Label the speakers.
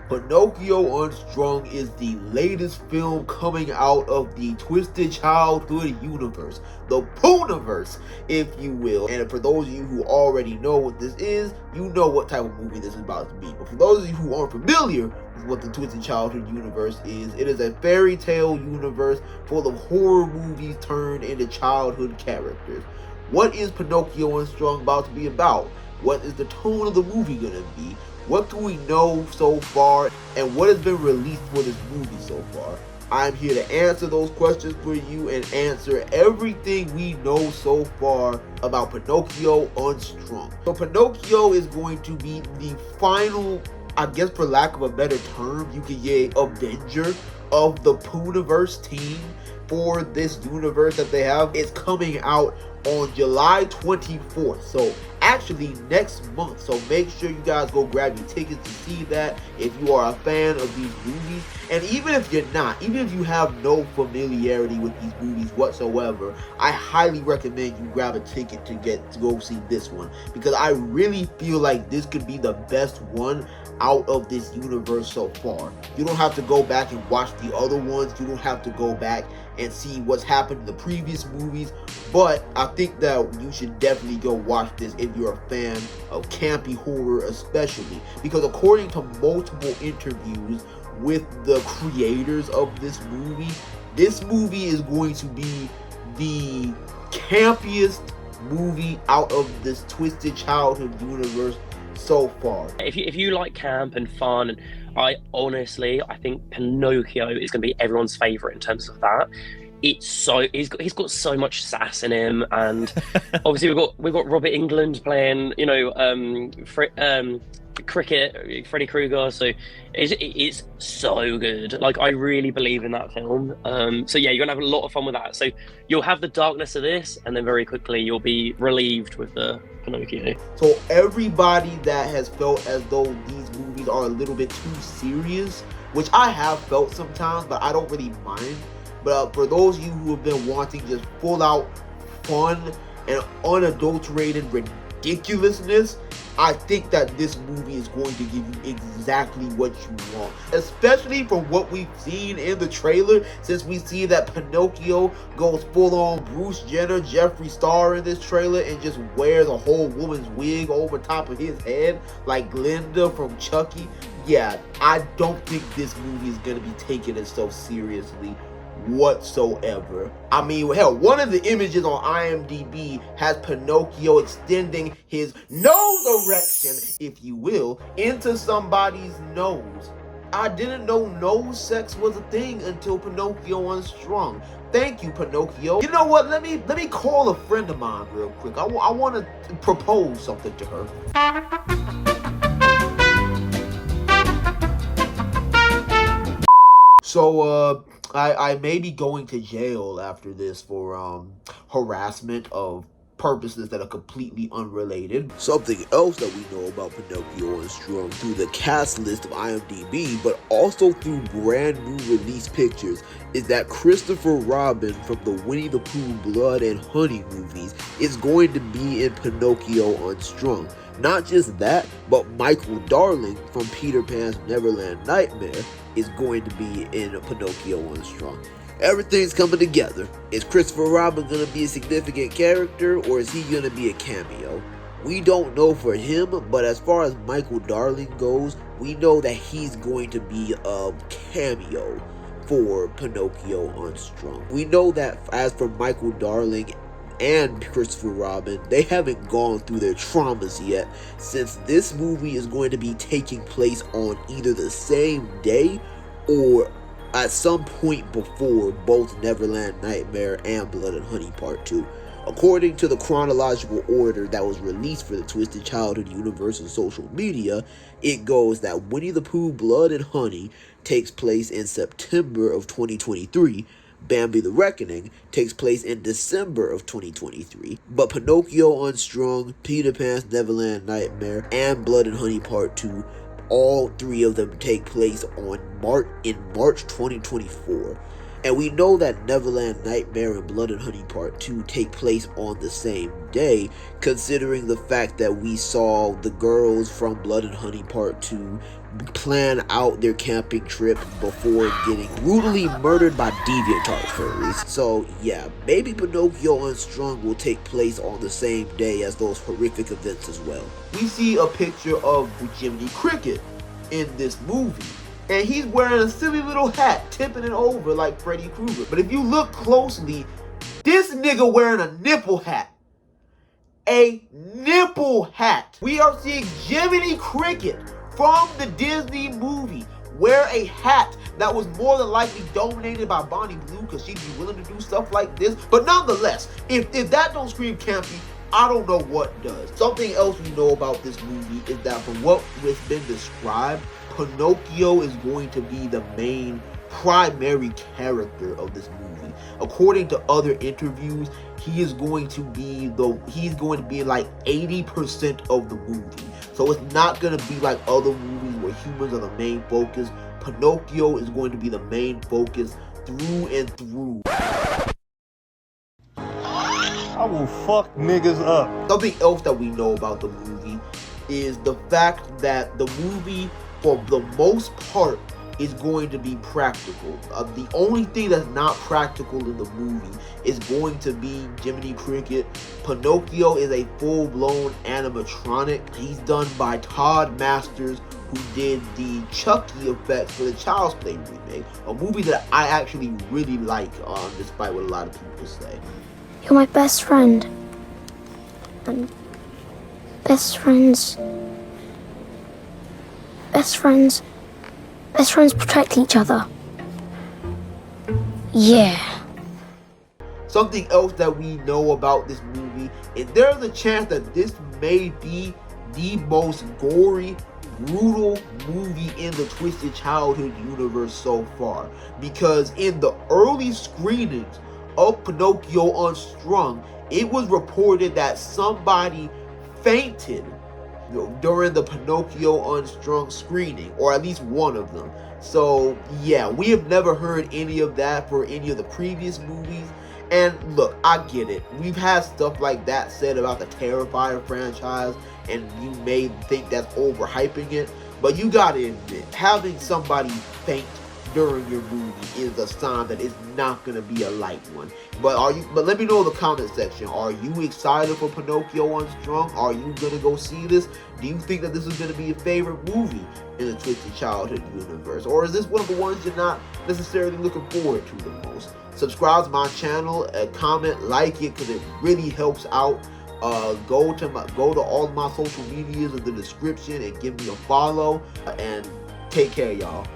Speaker 1: Pinocchio Unstrung is the latest film coming out of the Twisted Childhood universe, the Puniverse, if you will. And for those of you who already know what this is, you know what type of movie this is about to be. But for those of you who aren't familiar with what the Twisted Childhood universe is, it is a fairy tale universe full of horror movies turned into childhood characters. What is Pinocchio Unstrung about to be about? What is the tone of the movie gonna be? What can we know so far, and what has been released for this movie so far? I'm here to answer those questions for you and answer everything we know so far about Pinocchio Unstrung. So Pinocchio is going to be the final, I guess for lack of a better term, you could get Avenger of the Puniverse team for this universe that they have. It's coming out on July 24th. So actually next month. So make sure you guys go grab your tickets to see that if you are a fan of these movies. And even if you're not, even if you have no familiarity with these movies whatsoever, I highly recommend you grab a ticket to go see this one, because I really feel like this could be the best one out of this universe so far. You don't have to go back and watch the other ones. You don't have to go back and see what's happened in the previous movies, but I think that you should definitely go watch this if you're a fan of campy horror, especially because according to multiple interviews with the creators of this movie is going to be the campiest movie out of this Twisted Childhood universe so far.
Speaker 2: If you like camp and fun, and I think Pinocchio is going to be everyone's favorite in terms of that. He's got so much sass in him, and obviously we've got Robert Englund playing, cricket, Freddy Krueger. So it's so good. Like, I really believe in that film. So yeah, you're gonna have a lot of fun with that. So you'll have the darkness of this, and then very quickly you'll be relieved with the Pinocchio.
Speaker 1: So everybody that has felt as though these movies are a little bit too serious, which I have felt sometimes, but I don't really mind. But for those of you who have been wanting just full out fun and unadulterated ridiculousness, I think that this movie is going to give you exactly what you want. Especially from what we've seen in the trailer, since we see that Pinocchio goes full on Bruce Jenner, Jeffree Star in this trailer, and just wears a whole woman's wig over top of his head like Glinda from Chucky. Yeah, I don't think this movie is going to be taking itself seriously whatsoever. I mean, hell, one of the images on IMDb has Pinocchio extending his nose erection, if you will, into somebody's nose. I didn't know nose sex was a thing until Pinocchio Unstrung. Thank you, Pinocchio. You know what? Let me call a friend of mine real quick. I want to propose something to her. So, I may be going to jail after this for harassment of purposes that are completely unrelated. Something else that we know about Pinocchio Unstrung through the cast list of IMDb, but also through brand new release pictures, is that Christopher Robin from the Winnie the Pooh Blood and Honey movies is going to be in Pinocchio Unstrung. Not just that, but Michael Darling from Peter Pan's Neverland Nightmare is going to be in Pinocchio Unstrung. Everything's coming together. Is Christopher Robin going to be a significant character, or is he going to be a cameo? We don't know for him, but as far as Michael Darling goes, we know that he's going to be a cameo for Pinocchio Unstrung. We know that as for Michael Darling and Christopher Robin, they haven't gone through their traumas yet, since this movie is going to be taking place on either the same day or at some point before both Neverland Nightmare and Blood and Honey Part 2. According to the chronological order that was released for the Twisted Childhood universe on social media, it goes that Winnie the Pooh Blood and Honey takes place in September of 2023, Bambi the Reckoning takes place in December of 2023, but Pinocchio Unstrung, Peter Pan's Neverland Nightmare, and Blood and Honey Part 2, all three of them take place in March 2024. And we know that Neverland Nightmare and Blood and Honey Part 2 take place on the same day, considering the fact that we saw the girls from Blood and Honey Part 2 plan out their camping trip before getting brutally murdered by deviantart furries. So yeah, maybe Pinocchio Unstrung will take place on the same day as those horrific events as well. We see a picture of Jiminy Cricket in this movie, and he's wearing a silly little hat, tipping it over like Freddy Krueger. But if you look closely, this nigga wearing a nipple hat. A nipple hat. We are seeing Jiminy Cricket from the Disney movie wear a hat that was more than likely dominated by Bonnie Blue, because she'd be willing to do stuff like this. But nonetheless, if that don't scream campy, I don't know what does. Something else we know about this movie is that from what has been described, Pinocchio is going to be the main primary character of this movie. According to other interviews, he's going to be like 80% of the movie. So it's not going to be like other movies where humans are the main focus. Pinocchio is going to be the main focus through and through.
Speaker 3: I will fuck niggas up.
Speaker 1: Something else that we know about the movie is the fact that the movie, for the most part, is going to be practical. The only thing that's not practical in the movie is going to be Jiminy Cricket. Pinocchio is a full-blown animatronic. He's done by Todd Masters, who did the Chucky effects for the Child's Play remake, a movie that I actually really like, despite what a lot of people say.
Speaker 4: You're my best friend. And best friends protect each other. Yeah.
Speaker 1: Something else that we know about this movie is there's a chance that this may be the most gory, brutal movie in the Twisted Childhood universe so far. Because in the early screenings of Pinocchio Unstrung, it was reported that somebody fainted during the Pinocchio Unstrung screening, or at least one of them. So yeah, we have never heard any of that for any of the previous movies. And look, I get it. We've had stuff like that said about the Terrifier franchise, and you may think that's overhyping it, but you gotta admit, having somebody faint during your movie is a sign that it's not gonna be a light one. But let me know in the comment section, are you excited for Pinocchio Unstrung? Are you gonna go see this? Do you think that this is gonna be your favorite movie in the Twisted Childhood universe? Or is this one of the ones you're not necessarily looking forward to the most? Subscribe to my channel, comment, like it, because it really helps out. Go to all of my social medias in the description and give me a follow, and take care, y'all.